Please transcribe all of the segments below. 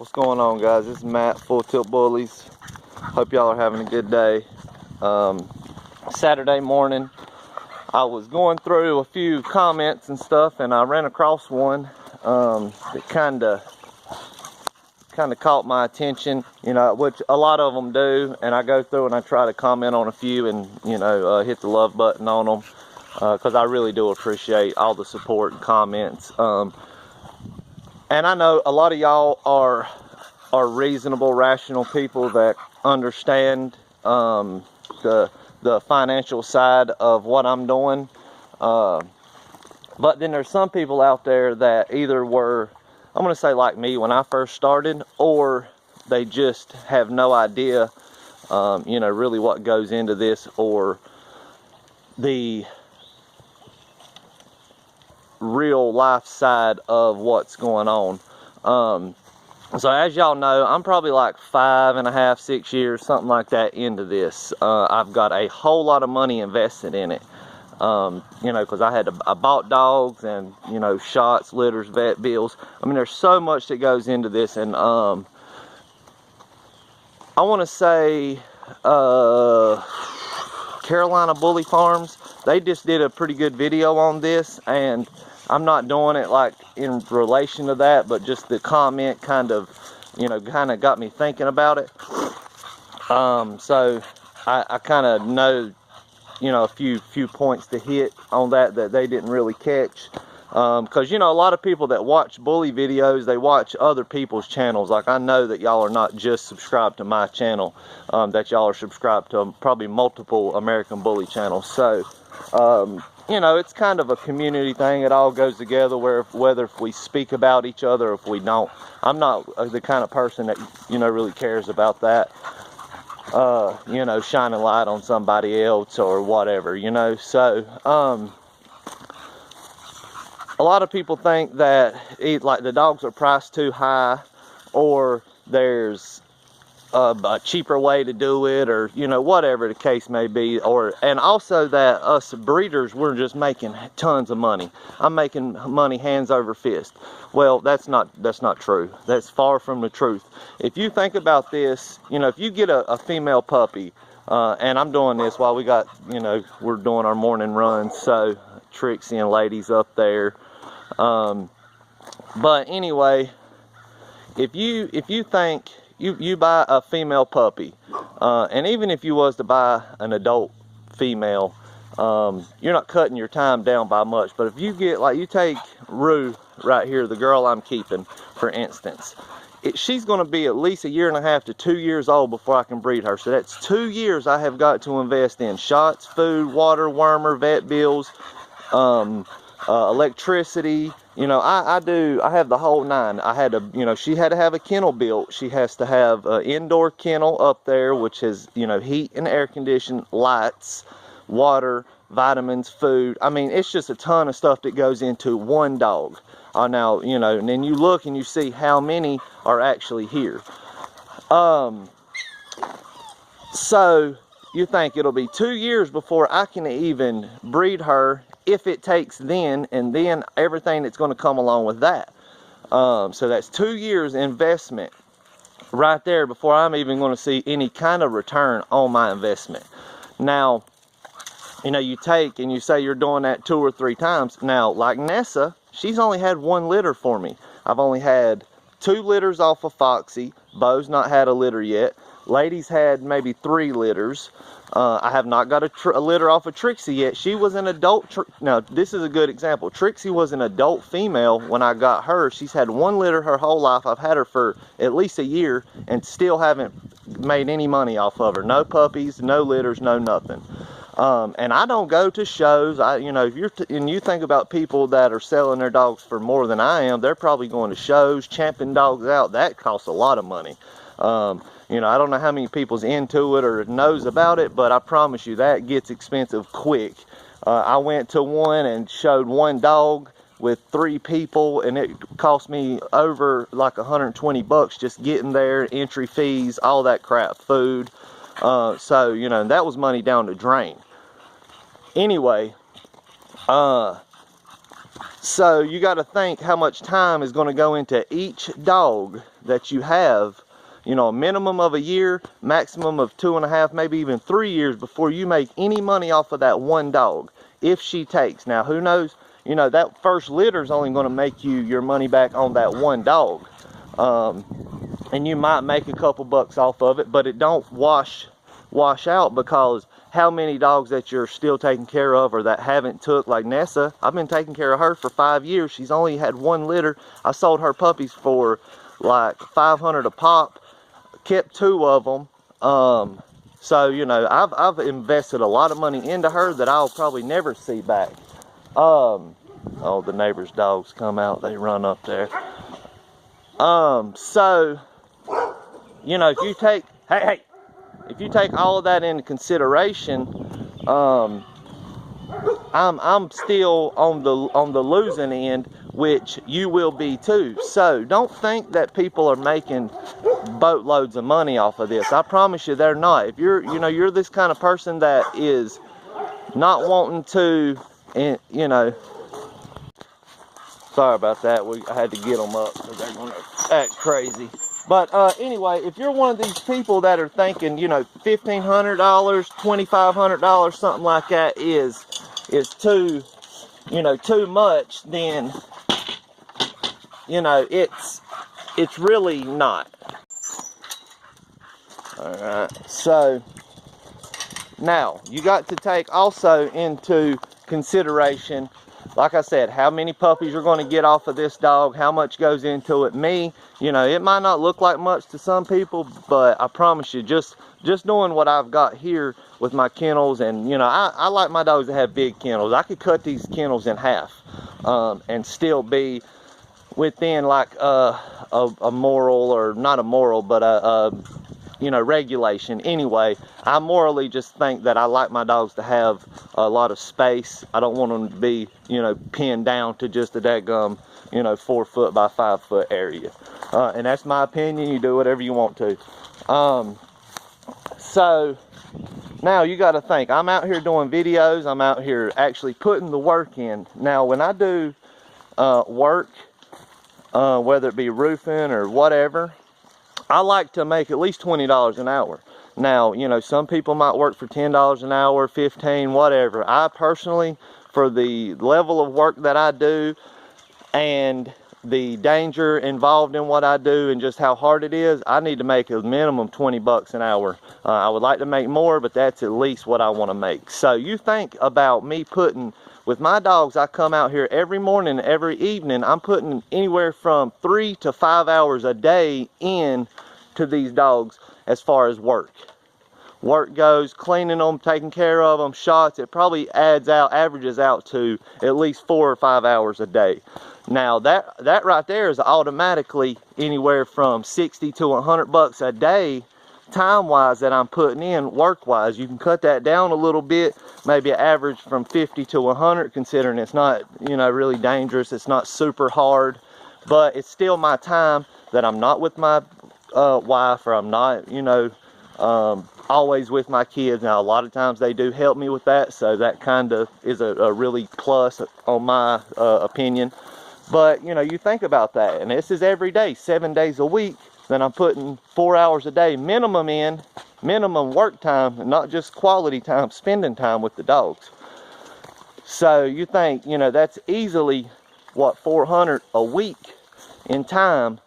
What's going on, guys? This is Matt, Full Tilt Bullies. Hope y'all are having a good day. Saturday morning, I was going through a few comments and stuff, and I ran across one that kind of caught my attention, you know, which a lot of them do, and I go through and I try to comment on a few and, you know, hit the love button on them, because I really do appreciate all the support and comments. And I know a lot of y'all are reasonable, rational people that understand the financial side of what I'm doing. But then there's some people out there that either were, I'm going to say like me when I first started, or they just have no idea, you know, really what goes into this, or the real life side of what's going on. So as y'all know, I'm probably like 5.5, 6 years, something like that into this. I've got a whole lot of money invested in it. You know, because I bought dogs and, you know, shots, litters, vet bills. I mean, there's so much that goes into this, and I want to say Carolina Bully Farms, they just did a pretty good video on this, and I'm not doing it like in relation to that, but just the comment kind of got me thinking about it. So I kind of know, you know, a few points to hit on that they didn't really catch. Because, you know, a lot of people that watch bully videos, they watch other people's channels. Like, I know that y'all are not just subscribed to my channel, that y'all are subscribed to probably multiple American Bully channels. So, you know, it's kind of a community thing. It all goes together, whether if we speak about each other or if we don't. I'm not the kind of person that, you know, really cares about that. You know, shining light on somebody else or whatever, you know. So, a lot of people think that like the dogs are priced too high, or there's a cheaper way to do it, or, you know, whatever the case may be, and also that us breeders, we're just making tons of money. I'm making money hands over fist. Well, that's not true. That's far from the truth. If you think about this, you know, if you get a female puppy, and I'm doing this while we got, you know, we're doing our morning runs, so Trixie and ladies up there. But anyway, if you think you buy a female puppy, and even if you was to buy an adult female, you're not cutting your time down by much. But if you get, like, you take Rue right here, the girl I'm keeping, for instance, she's going to be at least 1.5 years to 2 years old before I can breed her. So that's 2 years I have got to invest in shots, food, water, wormer, vet bills, electricity. You know, I have the whole nine. I had to, you know, she had to have a kennel built. She has to have an indoor kennel up there, which has, you know, heat and air conditioning, lights, water, vitamins, food. I mean, it's just a ton of stuff that goes into one dog. Now, you know, and then you look and you see how many are actually here. So you think it'll be 2 years before I can even breed her, if it takes then, and then everything that's going to come along with that. So that's 2 years investment right there before I'm even going to see any kind of return on my investment. Now, you know, you take and you say you're doing that 2 or 3 times. Now, like Nessa, she's only had 1 litter for me. I've only had 2 litters off of Foxy. Bo's not had a litter yet. Lady's had maybe 3 litters. I have not got a litter off of Trixie yet. She was an adult. Now, this is a good example. Trixie was an adult female when I got her. She's had 1 litter her whole life. I've had her for at least a year and still haven't made any money off of her. No puppies, no litters, no nothing. And I don't go to shows. You know, if you think about people that are selling their dogs for more than I am, they're probably going to shows, champing dogs out. That costs a lot of money. You know, I don't know how many people's into it or knows about it, but I promise you that gets expensive quick. I went to one and showed 1 dog with 3 people, and it cost me over like $120 just getting there, entry fees, all that crap, food. So, you know, that was money down the drain. Anyway, So you got to think how much time is going to go into each dog that you have. You know, a minimum of a year, maximum of 2.5, maybe even 3 years before you make any money off of that one dog, if she takes. Now, who knows, you know, that first litter is only going to make you your money back on that one dog. And you might make a couple bucks off of it, but it don't wash out, because how many dogs that you're still taking care of or that haven't took, like Nessa, I've been taking care of her for 5 years. She's only had 1 litter. I sold her puppies for like $500 a pop, kept 2 of them. So, you know, I've invested a lot of money into her that I'll probably never see back. Oh, the neighbor's dogs come out, they run up there. So, you know, if you take, if you take all of that into consideration, I'm still on the losing end, which you will be too. So don't think that people are making boatloads of money off of this. I promise you they're not. If you're this kind of person that is not wanting to, you know, sorry about that. I had to get them up because they're going to act crazy. But anyway, if you're one of these people that are thinking, you know, $1,500, $2,500, something like that is too, you know, too much, then, you know, it's really not. All right. So now you got to take also into consideration, like I said, how many puppies you're going to get off of this dog, how much goes into it. Me, you know, it might not look like much to some people, but I promise you, just knowing what I've got here with my kennels, and, you know, I like my dogs to have big kennels. I could cut these kennels in half and still be within like a moral, or not a moral, but a you know, regulation. Anyway, I morally just think that I like my dogs to have a lot of space. I don't want them to be, you know, pinned down to just a daggum, you know, 4 foot by 5 foot area. And that's my opinion. You do whatever you want to. So now you got to think, I'm out here doing videos. I'm out here actually putting the work in. Now, when I do work, whether it be roofing or whatever, I like to make at least $20 an hour. Now, you know, some people might work for $10 an hour, 15, whatever. I personally, for the level of work that I do and the danger involved in what I do and just how hard it is, I need to make a minimum 20 bucks an hour. I would like to make more, but that's at least what I want to make. So you think about me putting, with my dogs, I come out here every morning, every evening. I'm putting anywhere from 3 to 5 hours a day in to these dogs as far as work goes, cleaning them, taking care of them, shots. It probably averages out to at least 4 or 5 hours a day. Now that right there is automatically anywhere from 60 to 100 bucks a day, time-wise, that I'm putting in work-wise. You can cut that down a little bit, maybe average from 50 to 100, considering it's not, you know, really dangerous. It's not super hard, but it's still my time that I'm not with my wife, or I'm not, you know, always with my kids. Now, a lot of times they do help me with that, so that kind of is a really plus on my opinion. But, you know, you think about that, and this is every day, 7 days a week, then I'm putting 4 hours a day minimum in, minimum work time, and not just quality time, spending time with the dogs. So you think, you know, that's easily, what, 400 a week in time,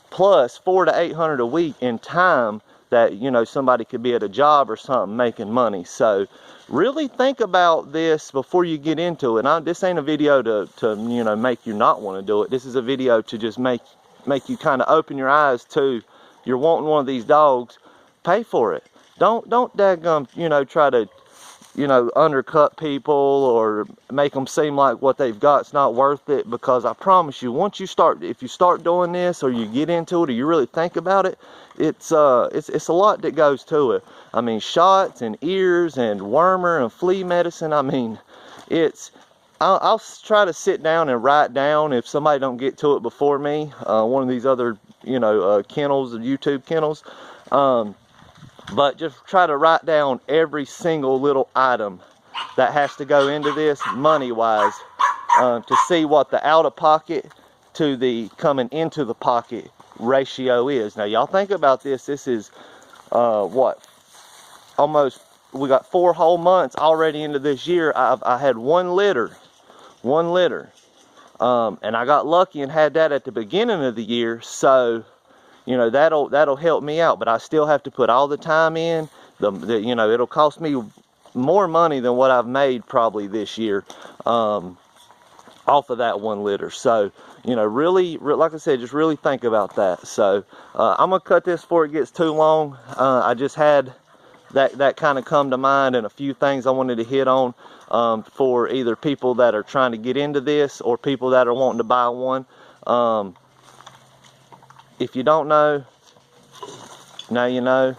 plus 400 to 800 a week in time that, you know, somebody could be at a job or something making money. So really think about this before you get into it. This ain't a video to you know, make you not want to do it. This is a video to just make you kind of open your eyes to, you're wanting one of these dogs, pay for it. Don't daggum, you know, try to, you know, undercut people or make them seem like what they've got's not worth it, because I promise you, once you start, if you start doing this, or you get into it, or you really think about it, it's a lot that goes to it. I mean, shots and ears and wormer and flea medicine. I mean, I'll try to sit down and write down, if somebody don't get to it before me, one of these other, you know, kennels, YouTube kennels, but just try to write down every single little item that has to go into this, money wise, to see what the out of pocket to the coming into the pocket ratio is. Now y'all think about this. This is what, almost, we got 4 whole months already into this year. I had 1 litter, and I got lucky and had that at the beginning of the year. So you know, that'll help me out, but I still have to put all the time in. You know, it'll cost me more money than what I've made probably this year off of that 1 litter. So, you know, really, like I said, just really think about that. So I'm gonna cut this before it gets too long. I just had that kind of come to mind, and a few things I wanted to hit on for either people that are trying to get into this or people that are wanting to buy one. If you don't know, now you know.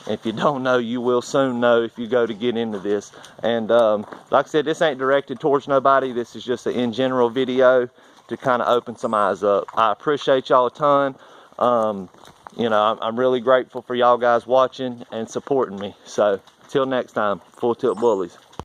If you don't know, you will soon know if you go to get into this. And like I said, this ain't directed towards nobody. This is just an in general video to kind of open some eyes up. I appreciate y'all a ton. You know, I'm really grateful for y'all guys watching and supporting me. So, till next time, Full Tilt Bullies.